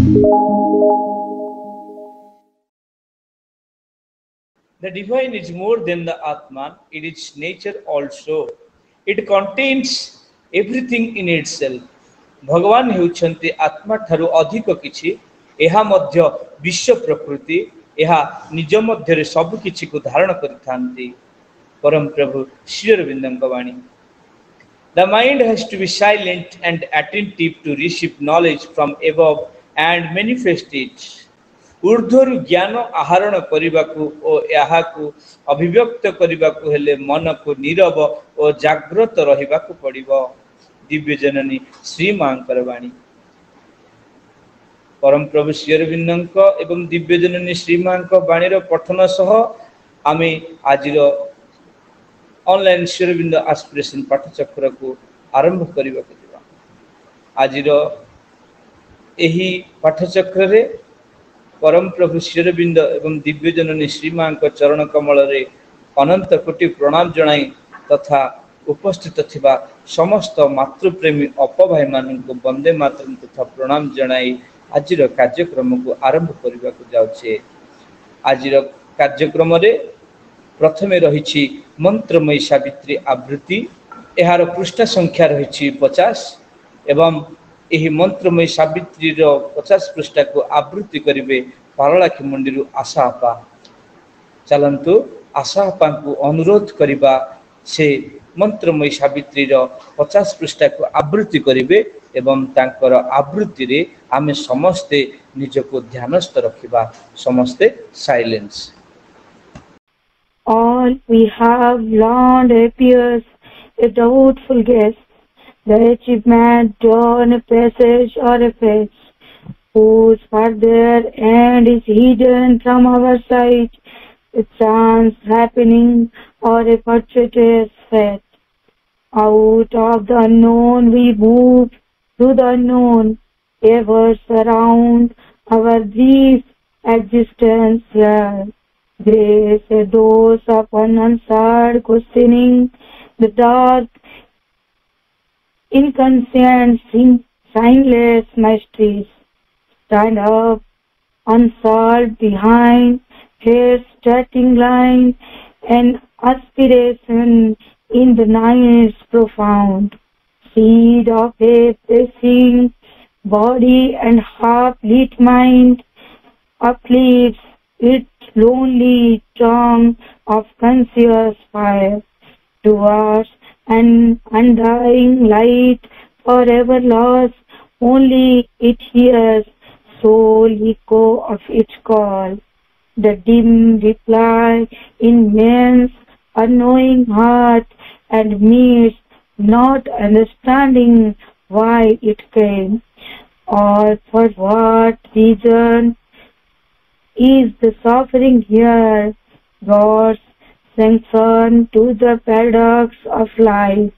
The divine is more than the Atman, it is nature also. It contains everything in itself. भगवान हेउछन्ति आत्मा ठारू अधिक किछि एहा मध्य विश्व प्रकृति एहा निज मध्य सब किछि को धारण करिथांति परम प्रभु श्री अरविंदଙ୍କ वाणी The mind has to be silent and attentive to receive knowledge from above and manifest it. ऊर्ध्वरु ज्ञान आहरण करने ओ याहाकु अभिव्यक्त करने हेले मन को नीरव और जागृत रहिबा को पड़िबो दिव्य जननी श्री मांकर वाणी परम प्रभु श्री अरविंदଙ୍କ एवं दिव्य जननी श्री मांक वाणीर पठन सह आमे आजिर ऑनलाइन श्री अरविंद एस्पिरेशन पाठचक्र को आरंभ करबा को दिबा आजिर एही पाठचक्र रे परम प्रभु श्री अरविंद एवं दिव्य जननी श्री मांक चरण कमल रे अनंत कोटि प्रणाम जणाई तथा उपस्थित थिबा समस्त मातृप्रेमी अपभाई मानक वंदे मातरम तथा प्रणाम जणाई आजिर कार्यक्रम को आरंभ करबा को जाउछे आजिर कार्यक्रम रे प्रथमे रहिछि मंत्रमयी सावित्री आवृत्ति एहार पृष्ठ संख्या रहिछि 50 एवं एही मंत्रमयी सावित्री रो 50 पृष्ठ को आवृत्ति करिवे पारलाखी मंदिर आशा आपा चलंतु आशा आपा को अनुरोध करिबा से मंत्रमयी सावित्री रो 50 पृष्ठ को आवृत्ति करिवे एवं तांकर आवृत्ति रे आमे समस्ते निज को ध्यानस्थ रखिबा समस्ते silence All we have learned appears a doubtful guess. The achievement on a passage or a page, whose further end is hidden from our sight, a chance happening or a fortuitous fate. Out of the unknown we move to the unknown, ever surround our brief existence here. Grace a dose of unanswered questioning, the dark, inconscient, signless mysteries stand up unsolved behind her starting line, an aspiration in the night's profound seed of a pressing body and half-lit mind uplifts its lonely tongue of conscious fire towards an undying light forever lost. Only it hears sole echo of its call, the dim reply in man's unknowing heart, and meets not understanding why it came or for what reason. Is the suffering here God's sanction to the paradox of life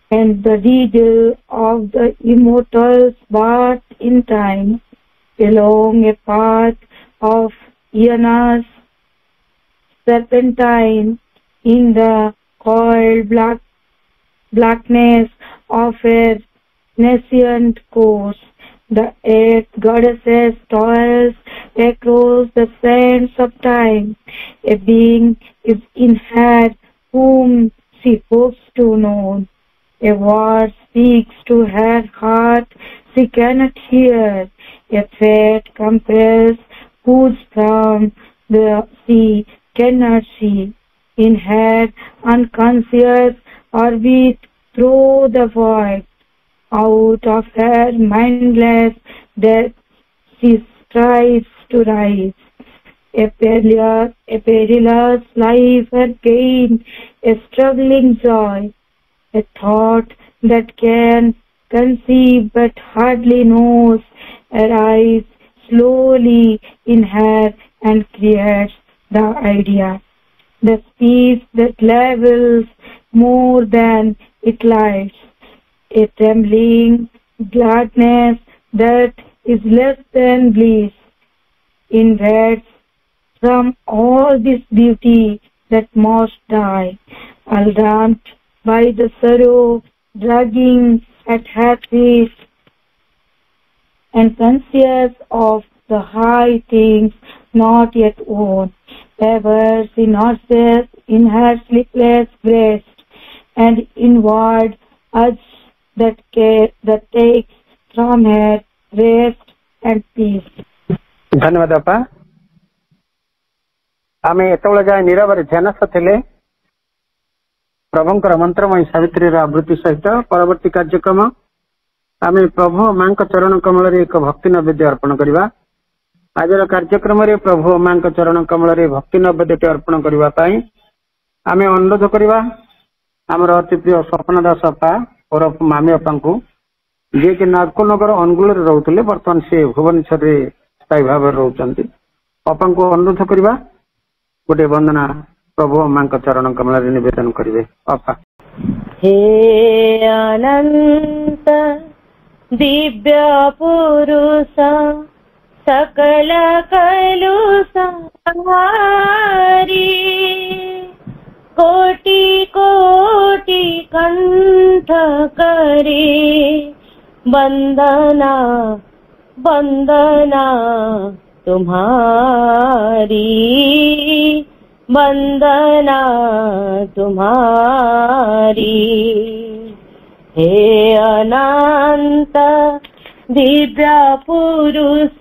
and the riddle of the immortal's birth in time, along a path of eons serpentine in the coiled blackness of a nascent course? The earth goddesses toils across the sands of time. A being is in her whom she hopes to know. A word speaks to her heart she cannot hear. A fate compels whose from the sea cannot see. In her unconscious orbit through the void, out of her mindless death she strives to rise. A perilous life her gain, a struggling joy, a thought that can conceive but hardly knows, arrives slowly in her and creates the idea. The speech that levels more than it lights, a trembling gladness that is less than bliss, invades from all this beauty that must die, alarmed by the sorrow dragging at her feet, and conscious of the high things not yet won, ever she nurses in her sleepless breast and inward urge that takes from her rest and peace. धन्यवाद अपा आम एतबे जाए नीरव ध्यानस्थ थे प्रभुंकर मंत्रमय सावित्री आवृत्ति सहित परवर्ती कार्यक्रम आम प्रभु मां चरण कमल एक भक्ति नैवेद्य अर्पण करवा। आज कार्यक्रम प्रभु मां चरण कमल भक्ति नैवेद्य अर्पण करने आम अनुरोध करवा आमर अति प्रिय स्वप्न दास अपा और मामी अपा को जी कि नागपुर अनुगुल रोते बर्तमान से भुवनेश्वर स्थायी भाव रोचंती अपा को अनुरोध करवा गोटे वंदना प्रभु मां चरण कमल निवेदन करेंगे। अपा हे अनंत दिव्य पुरुष सकल कलुष कोटि कोटि कंठ करे वंदना वंदना तुम्हारी वंदना तुम्हारी। हे अनंत दिव्य पुरुष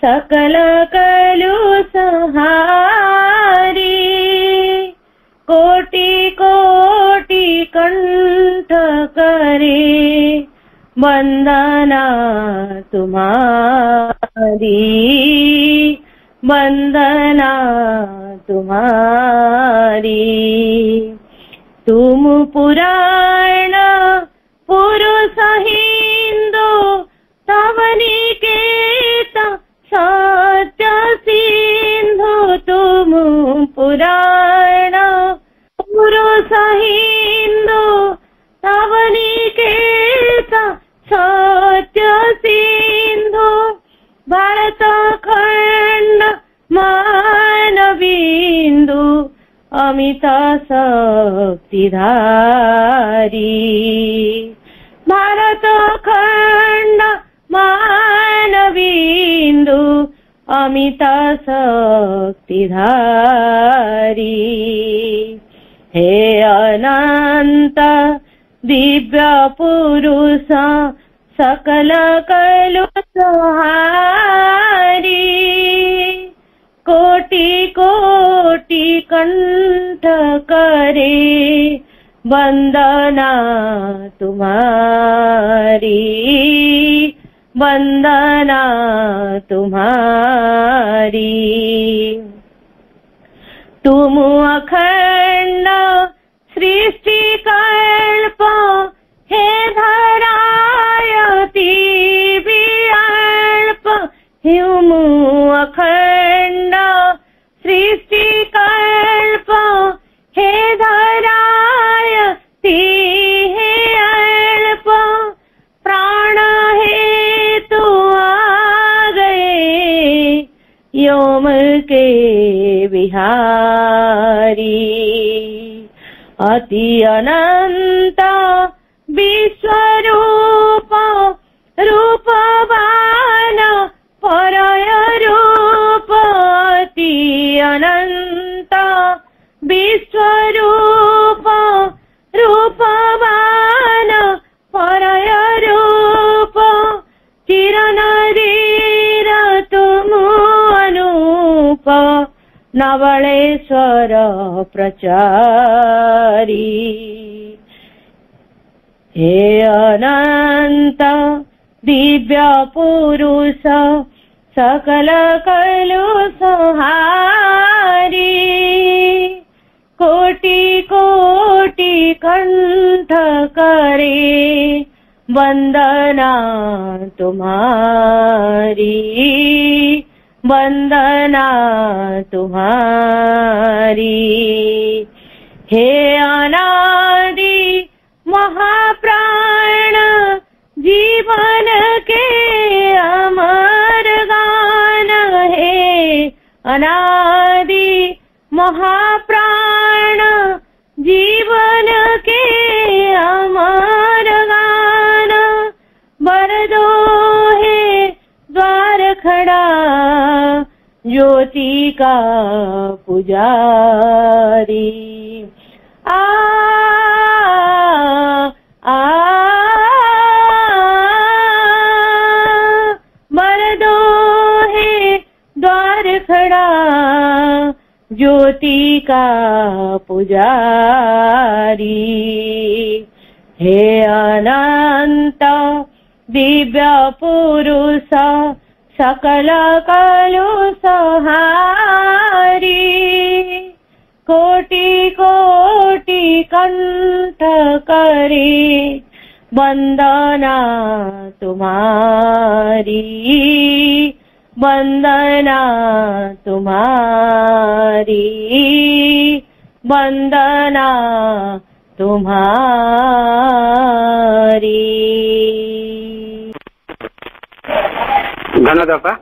सकल कलुष हारी कोटि कोटि कंठ करे वंदना तुम्हारी वंदना तुम्हारी। तुम पुराण पुरुष हिंदू तवनिकेत सत्य सिंधु तुम पुराण पुरुष हिंदू तवनिकेत सत्य सिंधु भारत खंड मानबिंदु अमित शक्तिधारी भारत खंड मानबिंदु अमित शक्तिधारी। हे अनंत दिव्य पुरुष सकल कलुष हारी कोटि कोटि कंठ करे वंदना तुम्हारी वंदना तुम्हारी। तुम अखंड सृष्टि कल्प हे धरायति विअल्प ह्युम अखंड सृष्टि कल्प हे धरायति हे अल्प प्राण हेतु आ गए योम के बिहारी। अति अनंत विश्वरूप रूपवान परय रूप अति अनंत विश्वरूप रूपवान परय रूप चिरनदीर तुम अनूप नवलेश्वर प्रचारी। हे अनंत दिव्य पुरुष सकल कलुष हारी कोटि कोटि कंठ करे वंदना तुम्हारी वंदना तुम्हारी। हे अनादि महाप्राण जीवन के अमर गान है अनादि महाप्राण जीवन के अमर गान बर दो है खड़ा ज्योति का पुजारी। आ आ मर्दों है द्वार खड़ा ज्योति का पुजारी। हे अनंत दिव्य पुरुष सकल कलुषहारी। कोटि कोटि कंठ करे वंदना तुम्हारी, वंदना तुम्हारी, वंदना तुम्हारी। धन्यवाद बापा।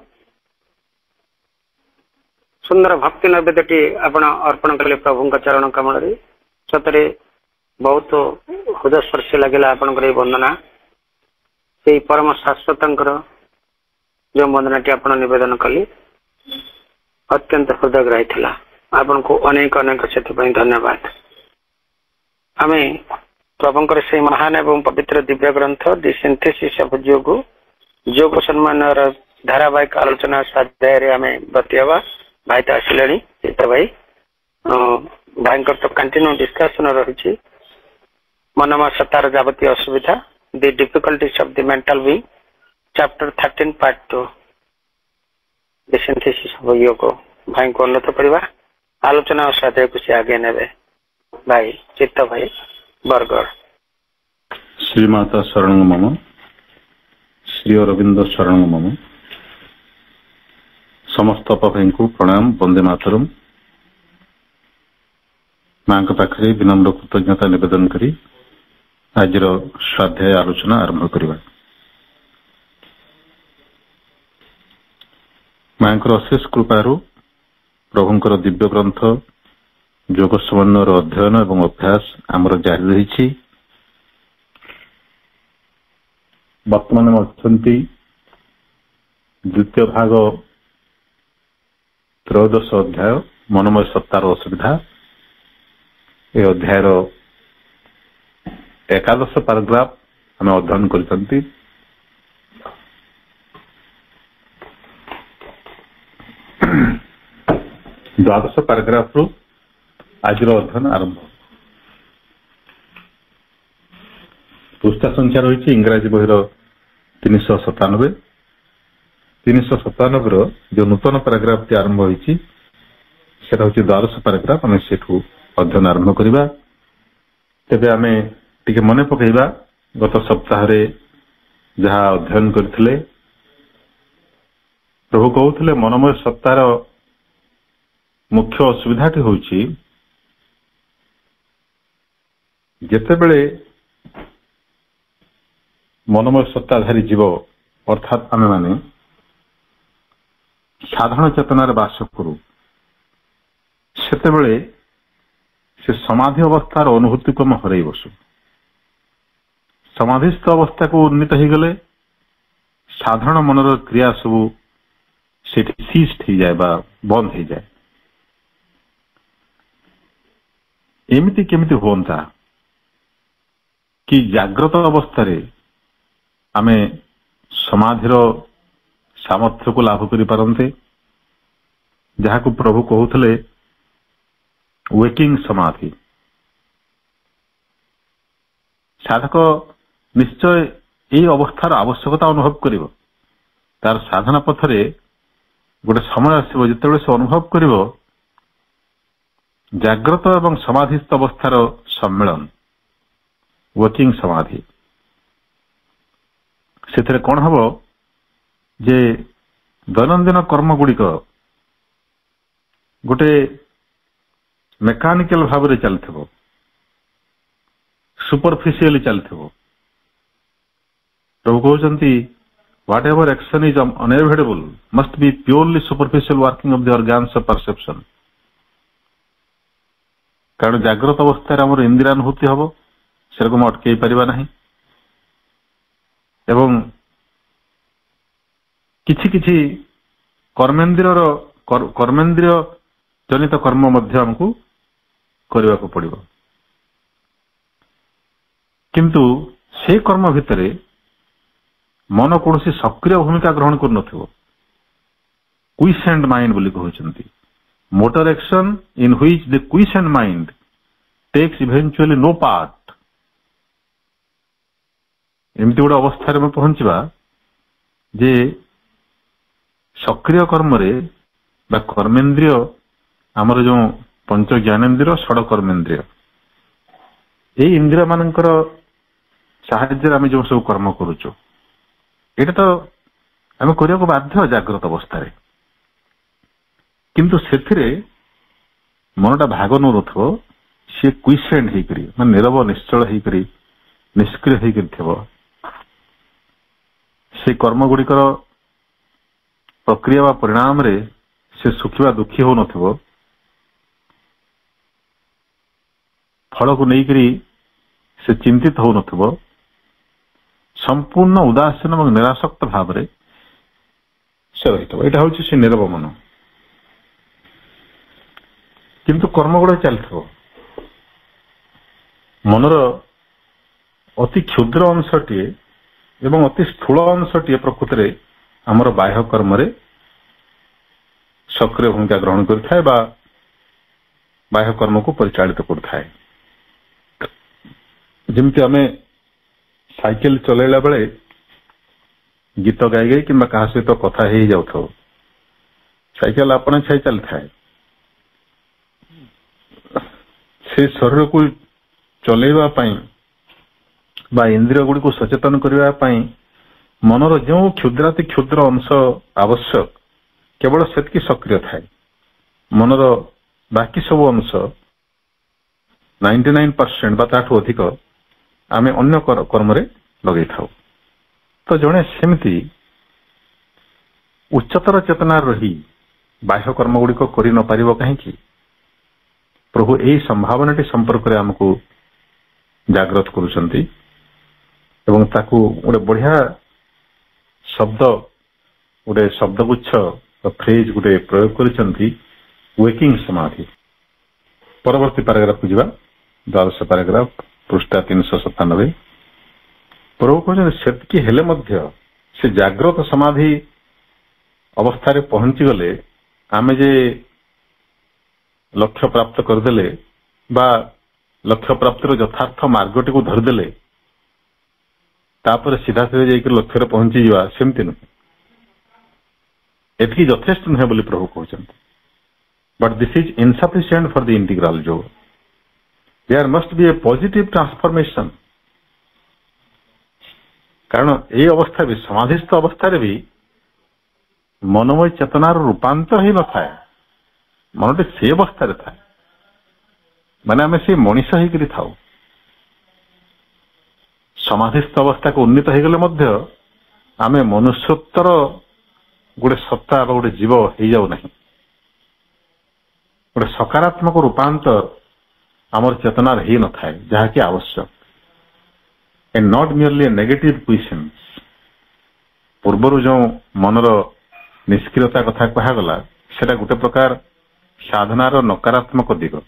सुंदर भक्ति नैवेद्यटी आपण अर्पण कले प्रभु चरण कमल। सतरे बहुत हृदय स्पर्शी लगे आपण वंदना से परम शाश्वत जो वंदनाटी आपण निवेदन कली अत्यंत हृदयग्राही थिला। आपण को अनेक अनेक से धन्यवाद। आम प्रभुंकर से महान एवं पवित्र दिव्य ग्रंथ दि सिंथेसिस ऑफ योग सम्मान धारावाहिक आलोचना स्वाध्याय आम बतिवा भाई तो आसिले चित्त भाई भाई तो कंटिन्यू डिस्कसन रही मनम सतार जावतीय असुविधा the difficulties of the mental being chapter 13 part 2 the synthesis of Yoga भाई को अनुरोध करवा आलोचना और स्वाध्याय को से आगे नेबे भाई चित्त भाई बरगढ़। श्रीमाता शरण मम श्री अरविंद शरण मम समस्त भाई को प्रणाम वंदे मातरम। मां के पाखरे विनम्र कृतज्ञता निवेदन करी आज स्वाध्याय आलोचना आरंभ करवा। मां अशेष कृपारू प्रभुंकर दिव्य ग्रंथ योग समन्वयर अध्ययन एवं अभ्यास आमर जारी रही। वर्तमान द्वितीय भाग त्रयोदश अध्याय मनोमय सत्तार असुविधा। ये अध्यायर 11 पैराग्राफ आम अध्ययन करते। द्वादश पैराग्राफ रु आज अध्ययन आरंभ। पृष्ठा संख्या रही इंग्राजी बहिर 397। 397 जो नूतन पैराग्राफ टी आरंभ होती हूँ द्वादश पैराग्राफ आम से अध्ययन आरंभ करवा। तेबे आम टिके मन पकईबा गत सप्ताह जहाँ अध्ययन करथिले प्रभु कहते मनोमय सत्तार मुख्य असुविधाटी होची जेतेबेले मनोमय सत्ताधारी जीव अर्थात आमे माने साधारण चेतनार बास करू सेतेबेले से समाधि अवस्थार अनुभूति को हरई बसु। समाधिस्थ अवस्था को उन्नीत हो गले साधारण मनर क्रिया सबू से सीस्ट हो जाए बा बंद हो जाए। एमिति केमिति होता कि जाग्रत अवस्था रे आमे समाधिर सामर्थ्य को लाभ करि पारंते जहाँ को प्रभु कहते वेकिंग समाधि। साधक निश्चय ये अवस्थार आवश्यकता अनुभव करिवो। तार साधना पथरे गोटे समय आसिबो जेतेबेले से अनुभव करिवो जाग्रत एवं समाधिस्थ अवस्थार सम्मेलन वेकिंग समाधि। से कौन हम जे दैनंदिन कर्म गुड़िक गोटे मेकानिकल भाव चलथिबो सुपरफिशियली चलथिबो। प्रभु कहते what ever action is unavoidable must be purely superficial working of the organs of perception. कारण जाग्रत अवस्था आमर इंद्रियानुभूति हम से अटकई पारिबा नहीं एवं किछि किछि कर्मेन्द्रिय जनित कर्म मध्य हमको करने को पड़ो किंतु से कर्म भितर मन कौन सक्रिय भूमिका ग्रहण कर क्विसेंट माइंड बोली कहते motor action in which the quiescent mind takes eventually no part एमती गोटे अवस्था में पहुंचवा जे सक्रिय कर्म रे बा कर्मेन्द्रिय आमर जो पंच ज्ञानेन्द्रिय षड कर्मेन्द्रिय ये इंद्रिय मानकर साहाय्य आम जो सब कर्म करुचु ये तो आम करने को बाध्य जाग्रत अवस्था किंतु से मनटा भाग नौ सी क्विसेंट होकर मान नीरव निश्चल होकर निष्क्रिय होकर से कर्म गुड़िकर प्रक्रिया वा परिणाम रे से सुखी दुखी हो नथिबो फल को लेकर से चिंतित हो नथिबो संपूर्ण उदासीन और निरासक्त भाव रे से रही यहाँ हूँ से नीरव मन किंतु कर्म गुड़ा चलथो मनर अति क्षुद्र अंशटी एवं अति स्थूल अंशटी प्रकृति में आमर बाह्य कर्म रे सक्रिय भूमिका ग्रहण करिथाय बा बाह्य कर्म को परिचालित करथाय जेमती आमे साइकिल चलैला बेले गीत गाई गाई कि क्या सहित कथा ही जाऊ साइकिल अपने छाई चली थाए से शरीर को चलैवा बा इंद्रिय गुड़ी को सचेतन करने मनर जो क्षुद्राति क्षुद्र अंश आवश्यक केवल सेतकी सक्रिय थाए मनर बाकी सब अंश 99% बा ताठू अधिक आमे अन्य कर्म रे लगे थाउ तो जड़े सेमती उच्चतर चेतना रही बाह्य कर्म गुड़िक कर न पारिबो कहीं प्रभु यही संभावना संपर्क में आमको जागृत करुछंती एवं ताकू गोटे बढ़िया शब्द गोटे शब्दगुच्छ फ्रेज गोटे प्रयोग करिसंती वेकिंग समाधि परवर्ती पैराग्राफ को जीवा 12 पैराग्राफ पृष्ठा 397 प्रभु कहते सेतकी हेले मध्य से जाग्रत समाधि अवस्था रे पहुंची गले आमे जे लक्ष्य प्राप्त करदेले बा लक्ष्य प्राप्तिर यथार्थ मार्गटी को धरदेले तापर सीधा सीधा जाकर लक्ष्य पहुंची जावा सेमती नुहे एतकी यथेष्ट नुहे बोली प्रभु कहते but this is insufficient for the integral Yoga there must be a positive transformation कारण ये अवस्था भी समाधिस्थ अवस्था भी मनोमय चेतनार रूपांतर ही न थाए मनटे से अवस्था था माने आम से मनीष होकर था समाधिस्थ अवस्था को उन्नीत हो गले मध्य आम मनुष्योत्तर गोटे सत्ता गोटे जीव हो जाऊ ना गोटे सकारात्मक रूपांतर आमर चेतनार ही न थाए जहाँकि आवश्यक and not merely a negative questions पूर्वर जो मनर निष्क्रियता कथा कहगला सेटा गोटे प्रकार साधनार नकारात्मक दिग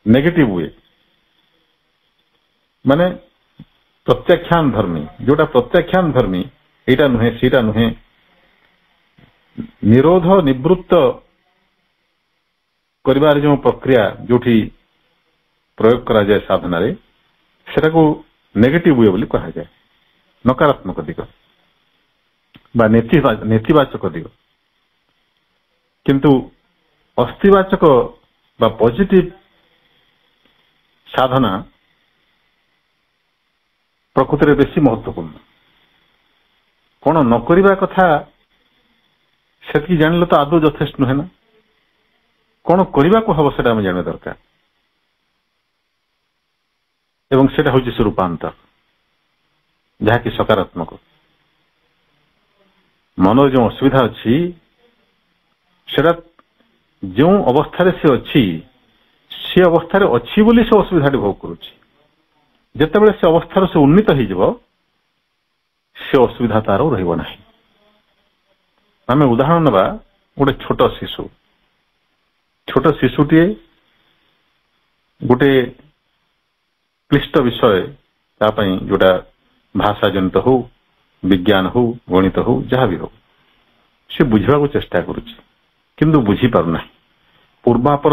नेगेटिव वे माने प्रत्याख्यान धर्मी जोटा प्रत्याख्यान धर्मी एटा नुहे सीटा नुहे निरोध निवृत्त करिवार जो प्रक्रिया जोठी प्रयोग करा जाए साधना रे सेटा को नेगेटिव वे बोली कहा जाए नकारात्मक दिग बा नेतिवाचक दिग किंतु अस्थिवाचक बा पॉजिटिव साधना प्रकृति में बेसी महत्वपूर्ण कौन न करवा कथा से जानिले तो आदौ यथेष्ट नुहे ना कौन करने को हम से जाना दरकार एवं सेटा हूँ से रूपांतर जहाँकि सकारात्मक मन जो असुविधा अच्छी सेटा जो अवस्था से अच्छी से अवस्था अच्छी बोली से असुविधा भोग करुच्ची जितेबाला से अवस्थार से उन्नीत हो से असुविधा तार रही आम उदाहरण नवा गोटे छोट शिशुटीए गोटे क्लिष्ट विषय जोटा भाषा जनित हो विज्ञान हो गणित हो जहाँ भी हो से बुझा चेष्टा करुच्ची किंतु बुझी पारना पूर्वापर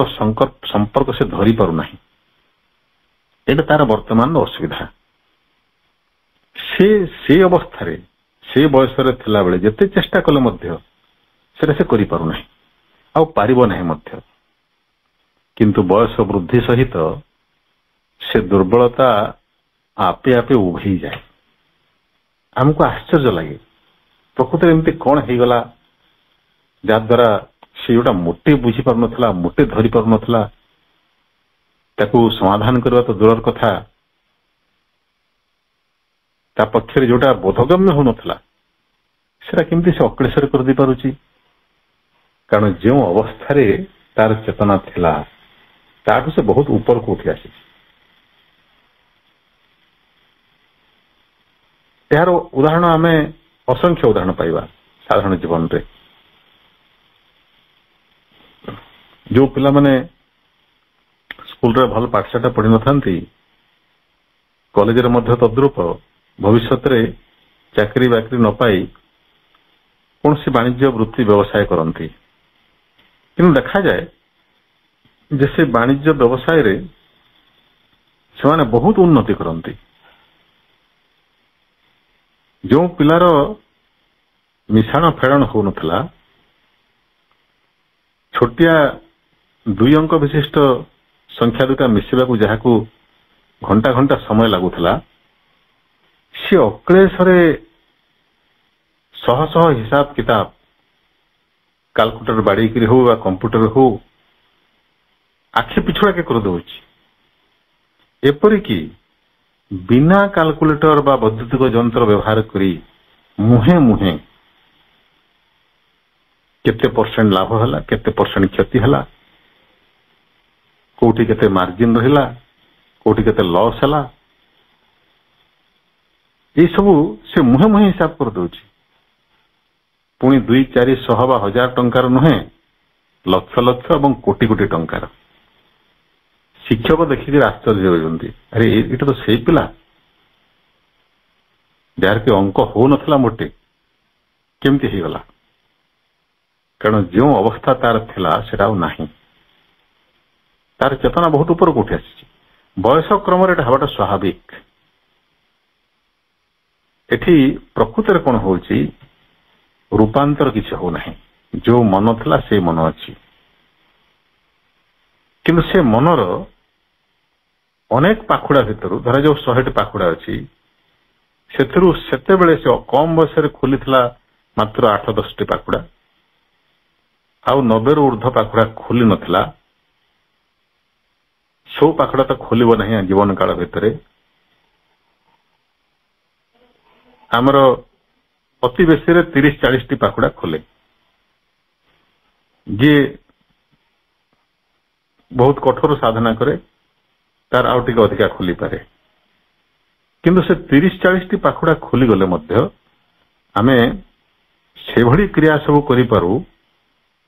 संपर्क से धरी पारना ये तार वर्तमान असुविधा से अवस्था से बयस थिला बेले जेते चेष्टा कले मध्य से करि पारुना आ पारिबो नाही मध्य किंतु बयस वृद्धि सहित से दुर्बलता आपे आपे उभई जाए हमको आश्चर्य लगे प्रकृति एमती कौन हो गला जद्वारा से जोटा मोटे बुझी पार नथला मोटे धरी पार नथला ताकू समाधान करवा तो दूर कथा ता पक्षरे जोटा बोधगम्य हो नथला सेरा केमती से अक्लेशर कर दी पारुची कारण जो अवस्था रे तार चेतना थिला ताठू से बहुत ऊपर को उठी आसी यार उदाहरण आम असंख्य उदाहरण पाइबा साधारण जीवन रे जो पिला माने स्कूल रे भल पाठशाठ पढ़ी नथांती कॉलेज रे मध्य तद्रूप भविष्य रे चाकरी बाकरी न पाई कौन सी वाणिज्य वृत्ति व्यवसाय करती कि देखा जाए जैसे वाणिज्य व्यवसाय रे से माने बहुत उन्नति करती जो पिलार मिशाण फेड़न हो नथला छोटिया 2 अंक विशिष्ट संख्या दुटा मिसवा को जहाँ को घंटा घंटा समय लगुला सी अक्लेशरे शह शह हिसाब किताब कैलकुलेटर बाड़ी हो कंप्यूटर हो आखि पिछड़ा के कर दउछि एपरिकी बिना कैलकुलेटर बा वैद्युतिक यंत्र व्यवहार करी मुहे मुहे केते परसेंट लाभ हला केते परसेंट क्षति हला कोठी केते मार्जिन रहिला कोठी केते लॉस हला ये सब से मुहे मुहे हिसाब कर दउछि पुणी 2-400 बा 1000 टंकार नुहे लक्ष लक्ष और कोटी कोटी टंकार शिक्षक देखिक आश्चर्य होती अरे ये तो से पिला जार के अंक हो नथला मोटे केमती हो गला कारण जो अवस्था तार थिला सेटा नाही तार चेतना बहुत ऊपर को उठी आसी बयस क्रम हवाटा स्वाभाविक एठी प्रकृति कौन होची रूपांतर किसी हो नहीं जो मन थिला से मन अच्छी किंतु से मनर अनेक पाखुड़ा भितर धरा जो 100 पाखुड़ा अच्छी से कम बयस खोली मात्र 8-10 पाखुड़ा आउ 90 ऊर्ध्व पाखुड़ा खोली नथिला सो पाखुड़ा तो खोल ना जीवन काल भितर आमर अति बेसी 30-40 पाखुड़ा खोले जी बहुत कठोर साधना करे तार आउ टिके अधिका खोली पारे किंतु से 30-40 पाखुड़ा खोली गले मध्य आमे से भली क्रिया सब करि पारू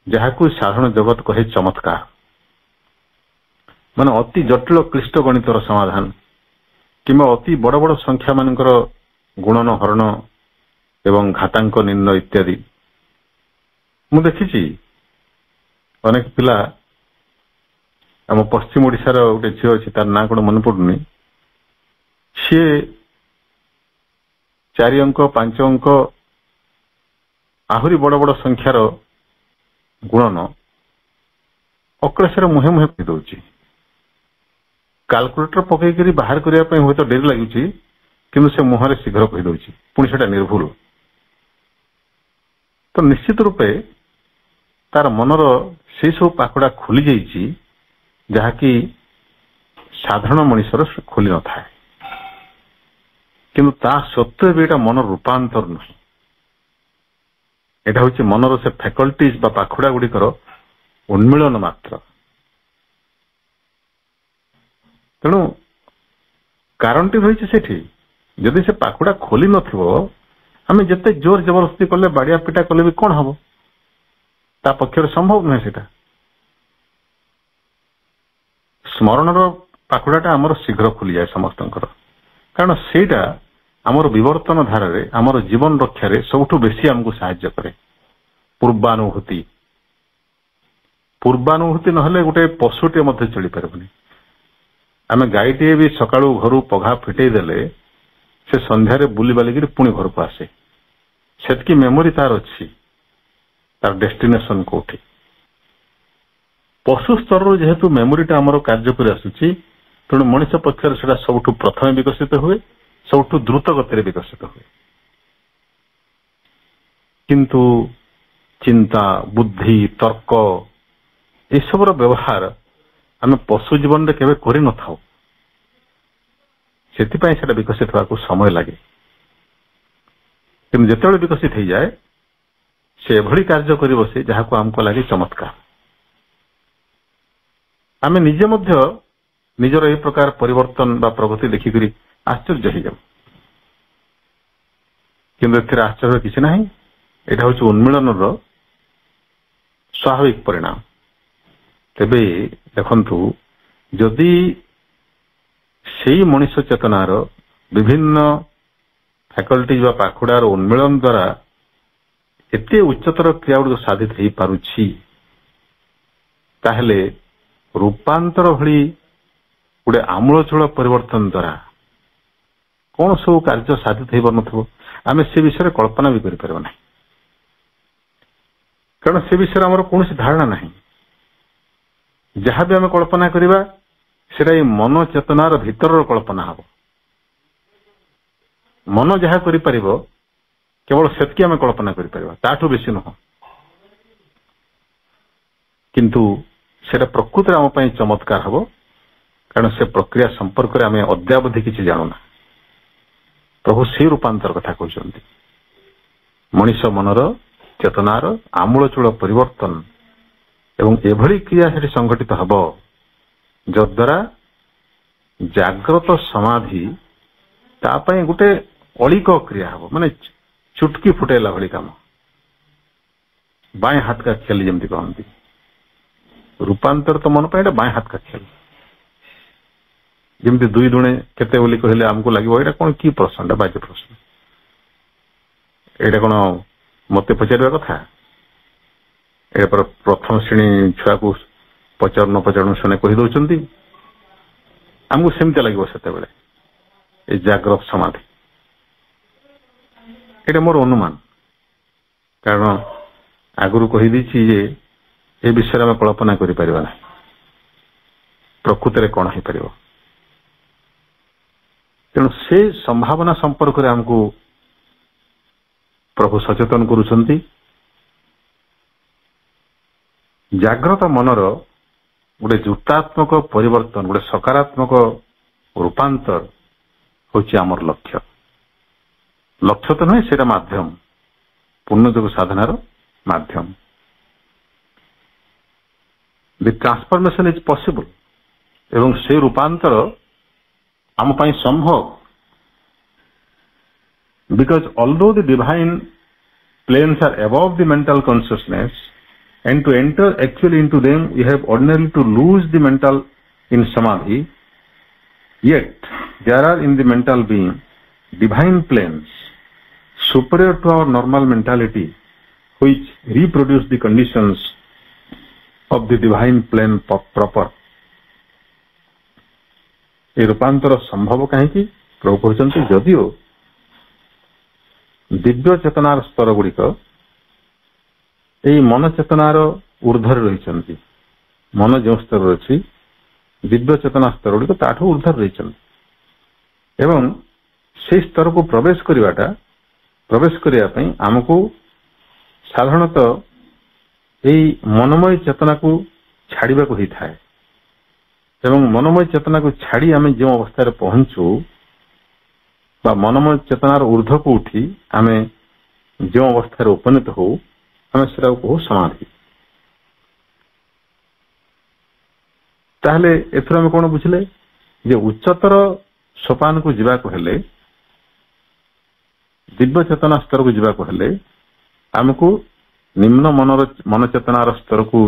जहाकू साधारण जगत कहे चमत्कार माने अति जटिल क्लिष्ट गणितर समाधान किंबा अति बड़ बड़ संख्या मानकर गुणन हरण एवं घातांक निर्णय इत्यादि मु देखिछि अनेक पिला आम पश्चिम ओडिशार गोटे झील अच्छी तार ना कौन मन पड़ुनी सी 4 अंक 5 अंक आहरी बड़ बड़ संख्यार गुणन अक्लेशर मुहे मुहे कही दउछि कैलकुलेटर पकईकरी बाहर करने हूँ तो डेरी लगुच कि से मुहर शीघ्र कही दउछि पुणी सेटा निर्भुल तो निश्चित रूपे तार मनर से सब पाखुड़ा खोली जाइछि जहाँकि साधारण मनुष्यर खोली न था किंतु ता सत्वे भी एटा मन रूपांतर नुहे एटा हूँ मनर से फैकल्टीज बा पाखुड़ा गुड़िकर उन्मीलन मात्र तेणु कारणटी रही सेठी जदि से पाखुड़ा खोली नथिबो आमे जते जोर जबरदस्ती कले बाड़िया पिटा कले भी कौन हम ता पक्षर संभव नुहे सेटा स्मरणर पाखुड़ाटा आमर शीघ्र खुली जाए समस्तंकर कारण सेटा आमर विवर्तन धारे आमर जीवन रक्षा रे सबुठु बेसी हमको सहायता करे पूर्वानुभूति पूर्वानुभूति नहले गोटे पशुटे मध्य चली पारबनी आम गाईटे भी सकाळू घर पघा फिटई देले से संध्यारे बुली बालिकी पुणी घर को आसे सेतकी मेमोरी तार अच्छी तार डेस्टिनेशन कोठी पशु स्तर जेहेतु मेमोरीटा आमर कार्य कर आसुची तेणु मनुष्य पक्षर से सबुठु प्रथम विकसित हुए सबुठु द्रुत गति विकसित हुए किंतु चिंता बुद्धि तर्क यसबर व्यवहार आम पशु जीवन में केवे करि न थाउ सेतिपाई सेटा विकसित होगा समय लगे कि जिते विकसित हो जाए से एभली कार्य कर बसे जहाँ को आमको लगे चमत्कार आम निजे मध्य निजर ए प्रकार परिवर्तन बा प्रगति देखिक आश्चर्य हो जाऊ कि आश्चर्य किसी ना यहाँ हूँ उन्मीलन स्वाभाविक परिणाम तेबे देखंतु जदि सेई मनुष्य चेतनार विभिन्न फैकल्टी बा पाखुड़ार उन्मीलन द्वारा एते उच्चतर क्रिया गुड़ साधित हो पारुछि ताहले रूपांतर भली गोटे आमूलचूल परिवर्तन द्वारा कौन सब कार्य साधित हो पार आम से विषय कल्पना भी करें ना कारण से विषय आमर कौन धारणा नहीं जहाँ भी आम कल्पना करवा सेटा मन चेतनार भितर कल्पना हम मन जहाँ कर केवल सेतकी आम कल्पना कर बेसी नुह किंतु सेटा प्रकृति आम चमत्कार हम कारण से प्रक्रिया संपर्क में आम अद्यावधि किसी जानूना प्रभु से रूपांतर कथा कहते मनीष मनर चेतनार आमूलचूल परिवर्तन एवं एभली क्रिया से संगठित हब जद्वारा जाग्रत समाधि तापाई गोटे अलिक क्रिया हम माने चुटकी फुटेला भली काम बाएं हाथ का खेल जमती कहती रूपांतर तो मन पाए बाएं हाथ का खेल जमती दुई दुणे केते बोली कहले आमको लगे एटा कौन की प्रश्न बाज्य प्रश्न एटा कौन मत पचार कथा ए प्रथम श्रेणी छुआ को पचार न पचार से कही दौरान आमको सेमती लगे से जाग्रत समाधि ये मोर अनुमान कारण आगुरी कहीदी जे ए विषय में कल्पना कर प्रकृति में कौन हो पार तेणु से संभावना संपर्क में आमको प्रभु सचेतन करुछंती जाग्रत मनर गोटे जुक्तात्मक परिवर्तन गोटे सकारात्मक रूपांतर होची आमर लक्ष्य लक्ष्य तो नुहे सेटा माध्यम पूर्णयोग साधनार माध्यम द ट्रांसफॉर्मेशन इज पॉसिबल एवं से रूपांतर आम पाई संभव because although the divine planes are above the mental consciousness and to enter actually into them we have ordinarily to lose the mental in samadhi, yet there are in the mental being divine planes superior to our normal mentality which reproduce the conditions of the divine plane proper. ये रूपांतर संभव कहीं प्रभु कहते जदियो दिव्य चेतनार स्तर गुड़िक मन चेतनार ऊर्धर रही मन जो स्तर अच्छी दिव्य चेतना स्तर गुड़िक ताठ ऊर्धर रही एवं से स्तर को प्रवेश करने आमको साधारणतः यही मनमय चेतना को छाड़वा को ही थाए एवं मनमय चेतना को छाड़ी आम जो अवस्था पहुंचू बा मनमय चेतनार ऊर्ध को उठी आम जो अवस्था उपनीत हो आम से कहू समाधि ताहले एथर आम कौन बुझले जे उच्चतर सोपान को जीवा को हेले दिव्य चेतना स्तर को जीवा को हेले आमको निम्न मन चेतनार स्तर को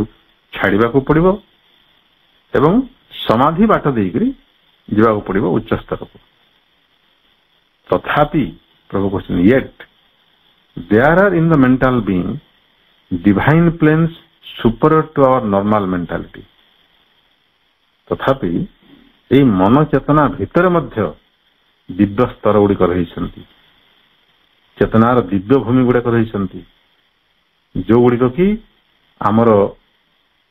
छाड़वा को पड़ो एवं समाधि बाट देकर जावाक पड़ो उच्च स्तर को। तथापि प्रभु कहते yet there are in the mental being divine planes superior to our normal mentality. तथापि ये मन चेतना भितर मध्य दिव्य स्तर गुड़िक रही, चेतनार दिव्य भूमि गुड़ाक रही, जो गुड़िक कि आमर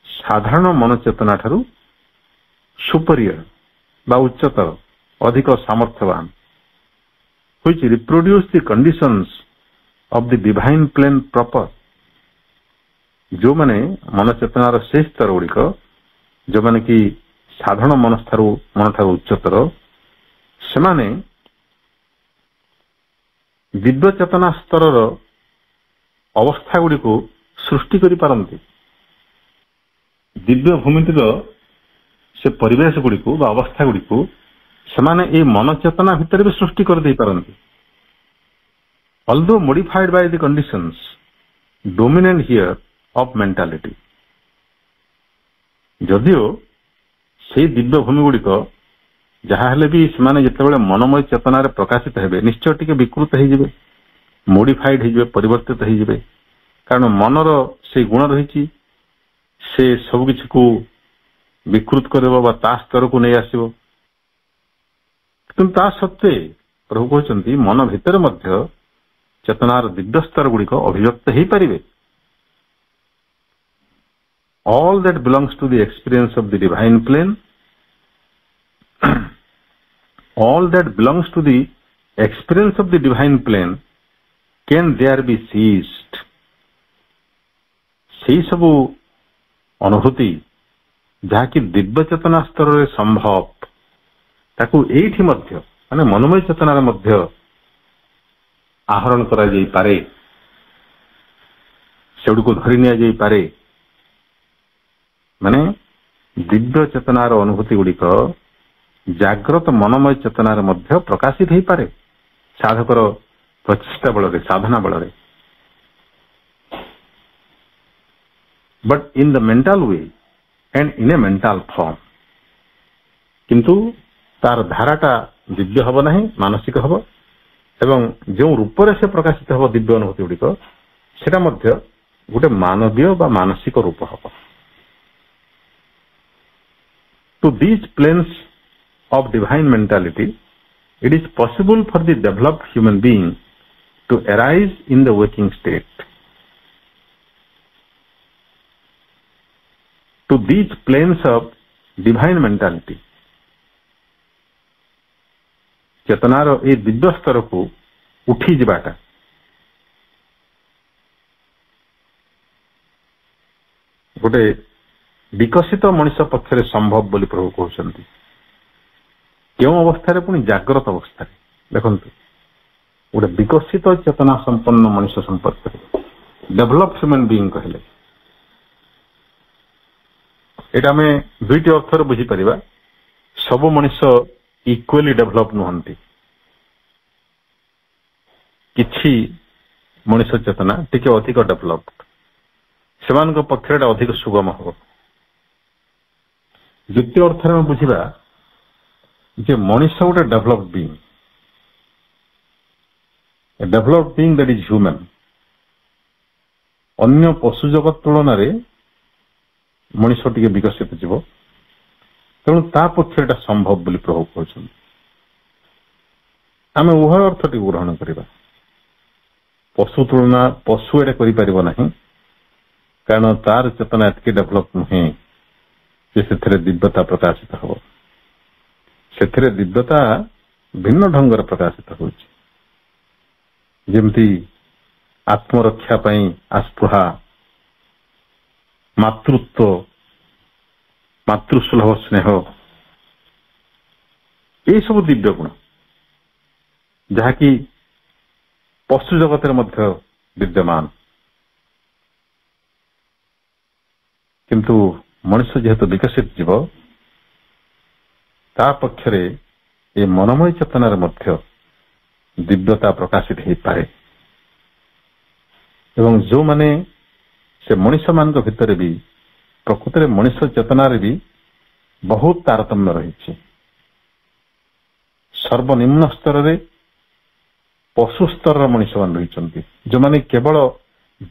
साधारण मन चेतना ठारू सुपरियर बा उच्चतर अधिक सामर्थ्यवान, which reproduce the conditions of the divine plane proper। जो माने मन चेतनार से स्तर गुड़िक जो माने कि साधारण मन ठारू उच्चतर से माने दिव्य चेतना स्तर अवस्था गुड़ी को सृष्टि करि पारंती। दिव्य भूमितिर से परिवेश गुड़ी को बा अवस्था गुड़ी को सेमाने ए मन चेतना भितर भी सृष्टि कर दे पारंती। although modified by the conditions dominant here of mentality। जदियो से दिव्य भूमि गुड़िक जहाँ हेले भी सेमाने जितेबाला मनमय चेतनार प्रकाशित हेबे निश्चय टिके विकृत होइजिबे, मोडिफाइड होइजिबे, परिवर्तित होइजिबे। कारण मनर से गुण रही से सब किसी को विकृत करबो बा ता स्तर को नहीं आसीबो। किंतु ता सत्वे प्रभु कहते मन भितर मध्य चेतनार दिव्य स्तर गुड़िक अभिव्यक्त हो पारिबे। All that belongs to the experience of the divine plane, all that belongs to the experience of the divine plane can there be seized। से सब अनुभूति जहाँकि दिव्य चेतना स्तर रे संभव ताकू एठी मध्य माने मनोमय चेतनार मध्य आहरण करा जाई पारे, सेउड को धरि निया जाई पारे। माने दिव्य चेतनार अनुभूति गुड़िक जाग्रत मनोमय चेतनार मध्य प्रकाशित हो पारे साधकर प्रचेष्टा बल रे, साधना बल रे। But in the mental way and in A mental form. किंतु तार धाराटा दिव्य हब नहीं, मानसिक हब एवं जो रूप से प्रकाशित हब दिव्य अनुभूति गुड़िक सेटा मध्य गोटे मानवीय बा मानसिक रूप hub. To these planes of divine mentality, it is possible for the developed human being to arise in the waking state। To these planes of divine mentality, चेतनार ए दिव्य स्तर को उठी जाटा गोटे विकसित मनुष्य पक्षरे संभव बोली प्रभु कहते। क्यों अवस्था पुणी जाग्रत अवस्था देखु गोटे विकसित चेतना संपन्न मनुष्य संपर्क डेभलप्ड ह्यूमन बीइंग कहले एटा आम दुईटी अर्थर बुझीपर। सब मनुष्य इक्वाली डेभलप नुहंती, किछि मनुष्य चेतना टिके अधिक डेभलप्ड सेमान पक्षरे अधिक सुगम हम। द्वितीय अर्थ में बुझा जे मनुष्य गोटे developed being, developed being that is human. अन्य पशु जगत तुलन में मनुष्य टिके विकसित जीव, तेणु ता पक्ष एटा संभव बोली प्रभु कहते। आम उभय अर्थ टी ग्रहण करवा। पशु तुलना पशु एटा करिपारिबो नाही, कारण तार चेतना एतके डेभलप नुहे से दिव्यता प्रकाशित हो। से दिव्यता भिन्न ढंगर प्रकाशित हो, जमती आत्मरक्षा आस्पृहा, मातृत्व, मातृसुलभ स्नेह, ये सब दिव्य गुण जहाँकि पशु जगत मध्य विद्यमान। किंतु मनुष्य जेहेतु विकसित जीव ता पक्षरे ये मनोमय चेतनार मध्य दिव्यता प्रकाशित हो पाए। एवं जो माने से मनीष मान भितर भी प्रकृत में मनीष चेतनार भी बहुत तारतम्य रही। सर्वनिम्न स्तर रे पशु स्तर मनीष मान रही जो माने केवल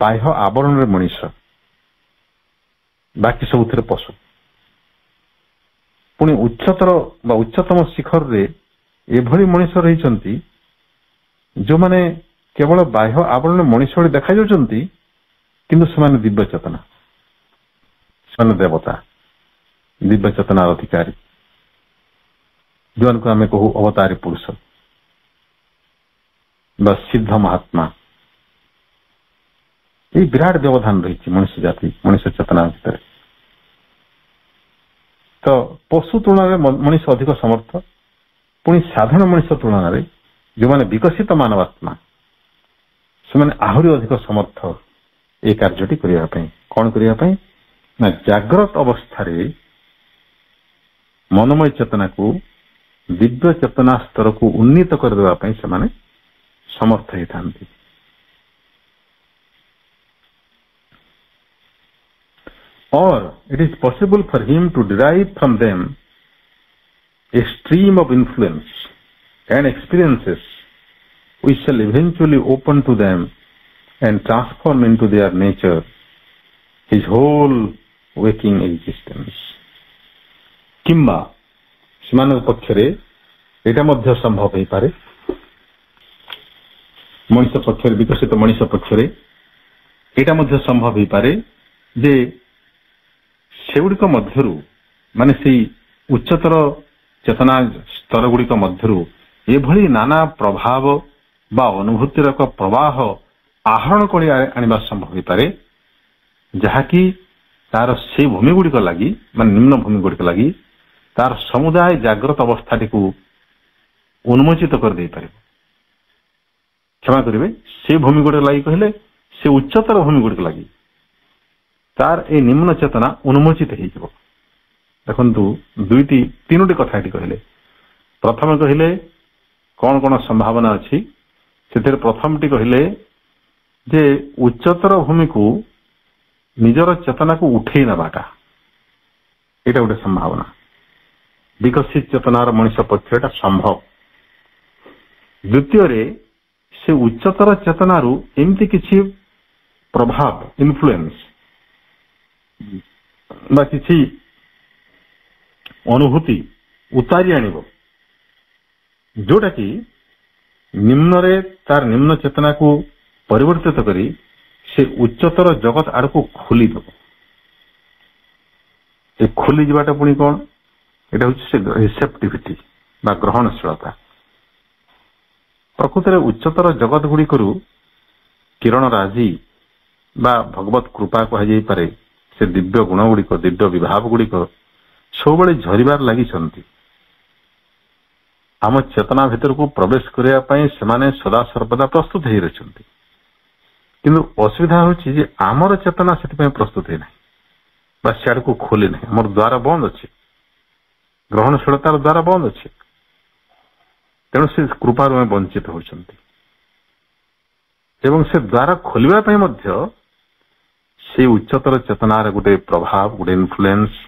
बाह्य आवरण मनीष बाकी सब पशु। पुणी उच्चतर उच्चतम शिखर रे एभली मनीष रही जो माने केवल बाह्य आवरण मनीष भली देखा जाउछंती किंतु से दिव्य चेतना से देवता दिव्य चेतनार अधिकारी जो आम कहू अवतारी पुरुष सिद्ध महात्मा। ये विराट व्यवधान रही मनुष्य जाति मनुष्य चेतना भितर। तो पशु तुलन में मनुष्य अधिक समर्थ पुणी साधारण मनुष्य तुलन में जो माने विकसित मानवात्मा से आहरी अधिक समर्थ ये कार्यटी करने। कौन करने ना जाग्रत अवस्था मनोमय चेतना को दिव्य चेतना स्तर को उन्नीत करदेवाई से समर्थ होता। और it is possible for him to derive from them a stream of influence and experiences which shall eventually open to them and transform into their nature his whole waking existence. किंबा समान पक्षरे एटा मध्य संभव हो पारे मनुष्य पक्षरे विकसित मनुष्य पक्षरे एटा मध्य संभव हो पारे जे सेगुड़िक मध्यरु माने से उच्चतर चेतना स्तर गुड़िक मध्यरु एभली नाना प्रभाव बा अनुभूतिर एक प्रवाह आहरण कर आनिबा संभव हो पारे जहाँकि तार से भूमि गुड़िक लगी मान निम्न भूमि गुड़िक लगी तार समुदाय जाग्रत अवस्था को उन्मोचित कर दे पारे। क्षमा करेंगे से भूमि गुड़िक लगी कहले से उच्चतर भूमि गुड़िक लगी तार ए निम्न चेतना उन्मोचित हो। देखु दुईटी तीनोटी कथा कहले प्रथम कहले कौन कौन संभावना अच्छी से प्रथमटी कहले जे उच्चतर भूमि को निजर चेतना को उठे नवाटा यहाँ गोटे संभावना विकसित चेतनार मनुष्य पक्ष एटा संभव। द्वितीय से उच्चतर चेतनारू एमती किछि प्रभाव इन्फ्लुएंस बा किछि अनुभूति उतारी आनिब जोटा कि निम्न रे तार निम्न चेतना को परिवर्तित करी से उच्चतर जगत आड़ को खोली दब। ये खोली जाटा पुणी कौन एटा होछि रिसेप्टिविटी बा ग्रहणशीलता। प्रकृत में उच्चतर जगत गुड़िकरू किरण राजी बा भगवत कृपा कह पारे से दिव्य गुण गुड़िक दिव्य विभाव गुड़िक सब झरिबार लगी आम चेतना भितर को प्रवेश करने से सदा सर्वदा प्रस्तुत हो रही किंतु असुविधा होची जे आमर चेतना से प्रस्तुत है ना सियाड़ को खोली ना आम द्वार बंद अच्छे ग्रहणशीलतार द्वार बंद अच्छे तेणु से कृपार में वंचित होती से द्वार खोलिया से उच्चतर चेतनार गोटे प्रभाव गोटे इन्फ्लुएंस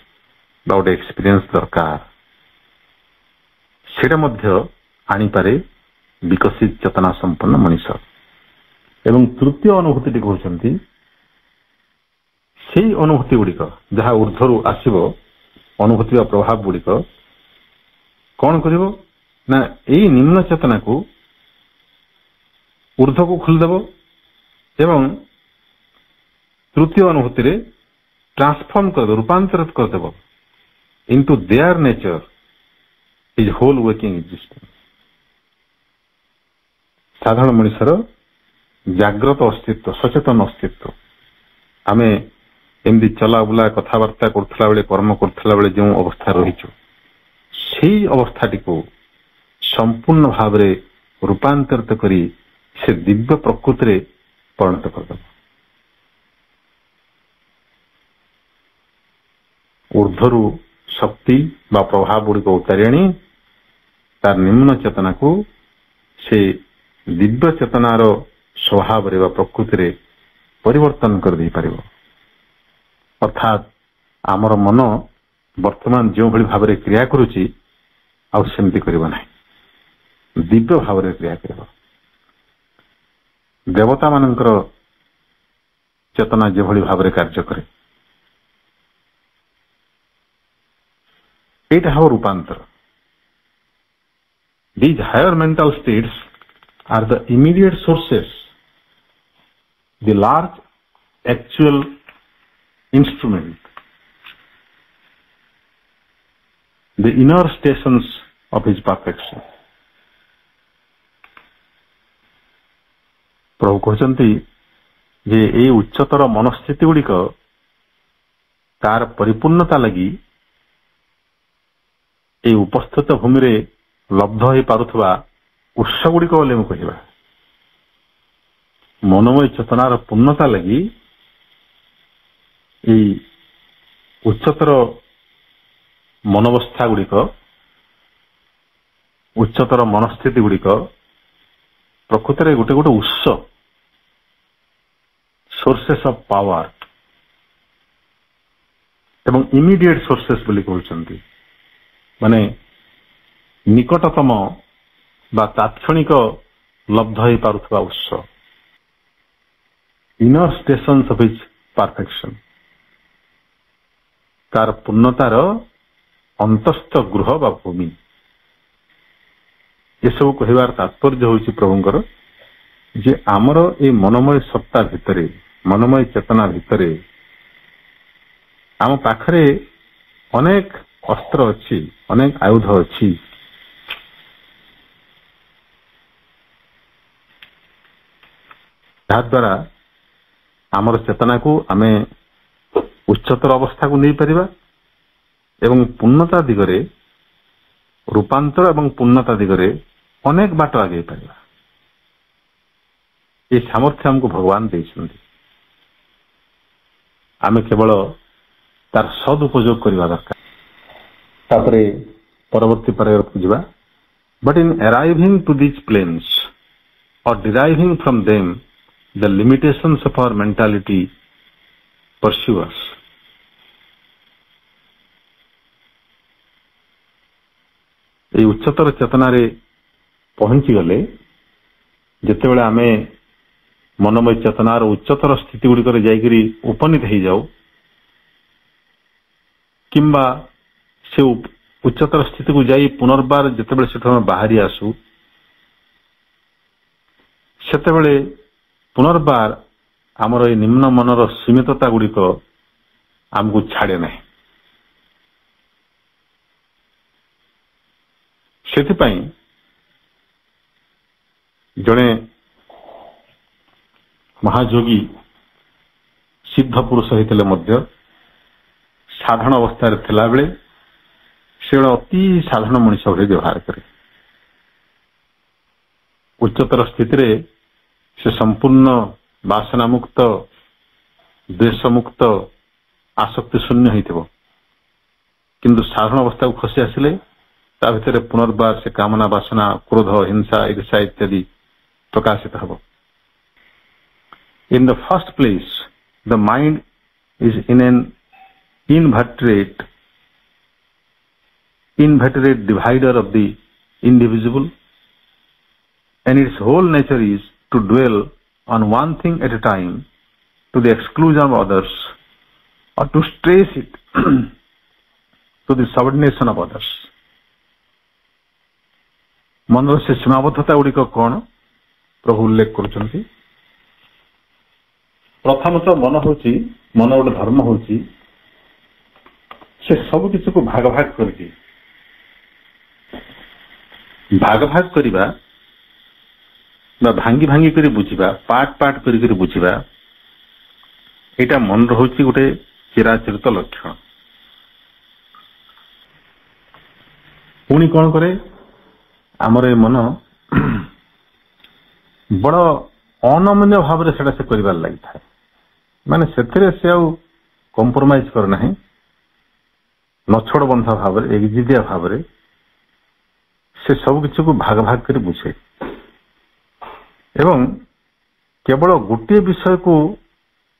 बा गोटे एक्सपीरियंस दरकार सेटा मध्य आनीपारे विकसित चेतना संपन्न मनुष्य। एवं तृतीय अनुभूति कहते से अनुभूति गुड़िक जहाँ ऊर्धरु आसव अनुभूति प्रभाव गुड़िक कौन करिवो ना यही निम्न चेतना को ऊर्ध को खोलिदेव एवं तृतीय अनुभूति रे ट्रांसफॉर्म करदेव रूपांतरित करदेव into their nature is whole working existence. साधारण मनुष्यर जाग्रत अस्तित्व सचेतन अस्तित्व आमे एमती चला बुला कथबार्ता करथला बेले कर्म करथला बेले जो अवस्था रहिछु सेही अवस्थाटी को संपूर्ण भाव रे रूपांतरित करी से दिव्य प्रकृति रे परिणत करदेव। ऊर्धरु शक्ति बा प्रभाव गुड़िक उतारी आनी तार निम्न चेतना को से दिव्य चेतनार स्वभाव रे प्रकृति रे परिवर्तन कर दे पारिबो। अर्थात आमर मन वर्तमान जो भली भाव में क्रिया करुच्ची आमती कर दिव्य भाव में क्रिया कर देवता मानकर चेतना जो भली भाव में कार्य करे एटा हम रूपांतर These higher mental states are the immediate sources, the large actual instrument, the inner stations of his perfection. प्रभु कहते जे ए उच्चतर मनस्थिति गुड़िक तार परिपूर्णता लगी ए उपस्थित भूमि रे लब्ध हो पारुथबा उत्स गुड़िक बोले कह मनोमय चेतनार पूर्णता लगी उच्चतर मनोवस्था गुड़िक उच्चतर मनस्थिति गुड़िक प्रकृत में गोटे गोटे उत्स सोर्सेस ऑफ पावर एवं इमीडिएट सोर्सेस बोली कहते माने निकटतम बा तात्क्षणिक लब्ध हो पारुथबा उत्स inner station of his perfection तार पूर्णतार अंतस्थ गृह बा भूमि ये सब कहबार तात्पर्य होछि प्रभुंकर जे आमर ए मनोमय सत्ता भितरे मनोमय चेतना भितरे आम पाखरे अनेक अस्त्र अच्छी अनेक आयुध अच्छी द्वारा आमर चेतना को आमे उच्चतर अवस्था को नहीं परिबा एवं पूर्णता दिगरे रूपांतर एवं पूर्णता दिगरे अनेक बाट आगे परिबा ये सामर्थ्य हमको भगवान देइछन्ति आमे केवल तार सदुपयोग करबा दरकार तापरे परवर्ती पैराग्राफ को जिबा but in arriving to this planes or deriving from them the limitations of our mentality pursue us. ये उच्चतर चेतना रे पहुंची गले जिते बेले आमे मनोमय चेतनार उच्चतर स्थिति गुड़िक जाइकरी उपनीत हो जाऊ किंबा से उच्चतर स्थिति को जाई पुनर्बार जिते बेले सेठो बाहरी आसू सेते बेले पुनर्बार आमर ये निम्न मनर सीमितता गुड़िक आमको छाड़े ना सेथिपाई जड़े महायोगी सिद्ध पुरुष होते मध्य साधारण अवस्था थिला बेले से अति साधारण मनुष्य भाई व्यवहार करे उच्चतर स्थिति रे से संपूर्ण वासना मुक्त द्वेष मुक्त आसक्ति शून्य होइथिबो किंतु साधारण अवस्था को खसी आसिले ता भितर पुनर्बार से कामना वासना क्रोध हिंसा ईर्षा इत्यादि प्रकाशित हबो in the first place the mind is in an inveterate divider of the indivisible and its whole nature is to dwell on one thing at a time to the exclusion of others or to stress it to the subordination of others. मनर से सीमाबद्धता गुड़िक कौन प्रभु उल्लेख कर प्रथमतः मन हूँ मन गोटे धर्म हूँ से सब किसी को भाग भाग करके भाग भाग करिबा बा भांगी भांगी करी बुझिबा पार्ट पार्ट करी बुझिबा एटा मन रहुची गोटे चिराचरित लक्षण पुणी कौन करे आमर ए मन बड़ अनमन्य भाव से कर लगी था माने से कंप्रोमाइज करना नछड़ बंधा भाव एकजिदिया भाव से सब किसी को भाग भाग कर बुझे एवं केवल गोटे विषय को